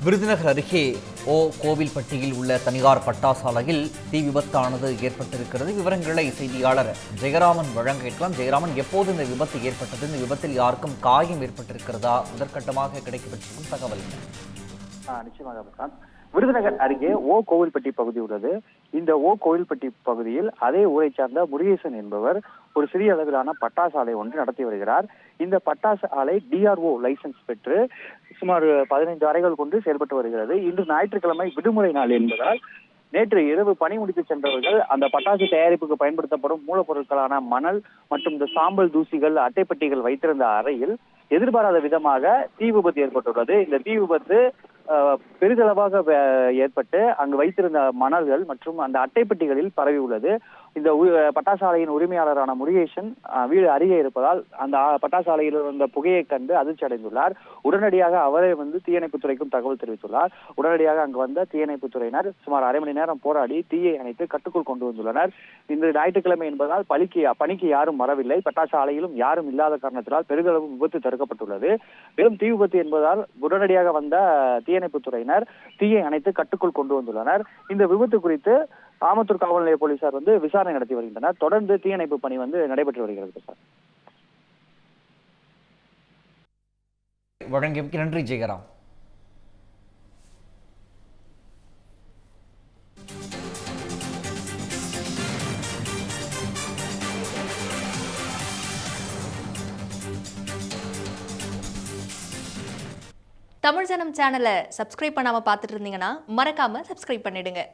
விருதுநகர் அருகே கோவில்பட்டியில் உள்ள தனியார் பட்டாசாலையில் தீ விபத்தானது ஏற்பட்டிருக்கிறது. விவரங்களை செய்தியாளர் ஜெயராமன் வழங்க கேட்கலாம். ஜெயராமன், எப்போது இந்த விபத்து ஏற்பட்டது? இந்த விபத்தில் யாருக்கும் காயம் ஏற்பட்டிருக்கிறதா? முதற்கட்டமாக கிடைக்கப்பட்டிருக்கும் தகவல் என்ன? நிச்சயமாக பிரசாந்த், விருதுநகர் அருகே கோவில்பட்டி பகுதி உள்ளது. இந்த கோவில்பட்டி பகுதியில் அதே ஊரை சார்ந்த முருகேசன் என்பவர் ஒரு சிறிய அளவிலான பட்டாசாலை ஒன்று நடத்தி வருகிறார். இந்த பட்டாசு ஆலை DRO லைசன்ஸ் பெற்று சுமார் 15 அறைகள் கொண்டு செயல்பட்டு வருகிறது. இன்று ஞாயிற்றுக்கிழமை விடுமுறை நாள் என்பதால் நேற்று இரவு பணி முடித்து சென்றவர்கள் அந்த பட்டாசு தயாரிப்புக்கு பயன்படுத்தப்படும் மூலப்பொருட்களான மணல் மற்றும் இந்த சாம்பல் தூசிகள் அட்டைப்பட்டிகள் வைத்திருந்த அறையில் எதிர்பாராத விதமாக தீ விபத்து ஏற்பட்டுள்ளது. இந்த தீ விபத்து பெரிதளவாக ஏற்பட்டு அங்கு வைத்திருந்த மணல்கள் மற்றும் அந்த அட்டைப்பட்டிகளில் பரவி உள்ளது. இந்த பட்டாசாலையின் உரிமையாளரான முருகேசன் வீடு அருகே இருப்பதால் அந்த பட்டாசாலையில் இருந்த புகையை கண்டு அதிர்ச்சி அடைந்துள்ளார். உடனடியாக அவரே தீயணைப்புத்துறைக்கும் தகவல் தெரிவித்துள்ளார். உடனடியாக அங்கு வந்த தீயணைப்புத்துறையினர் சுமார் அரை மணி நேரம் போராடி தீயை அணைத்து கட்டுக்குள் கொண்டு வந்துள்ளனர். இந்த ஞாயிற்றுக்கிழமை என்பதால் பணிக்கு யாரும் வரவில்லை. பட்டாசாலையிலும் யாரும் இல்லாத காரணத்தினால் பெரிதளவு விபத்து தடுக்கப்பட்டுள்ளது. மேலும் தீ விபத்து என்பதால் உடனடியாக வந்த தீயணைப்புத்துறையினர் தீயை அணைத்து கட்டுக்குள் கொண்டு வந்துள்ளனர். இந்த விபத்து குறித்து ஆமத்தூர் காவல் நிலைய போலீசார் விசாரணை நடத்தி வருகின்றனர். தொடர்ந்து தீயணைப்பு பணி நடைபெற்று வருகிறது சார். வழங்கியமைக்கு நன்றி ஜெயராம். தமிழ் ஜனம் சேனலை சப்ஸ்கிரைப் பண்ணாம பார்த்துட்டு இருந்தீங்கன்னா மறக்காம சப்ஸ்கிரைப் பண்ணிடுங்க.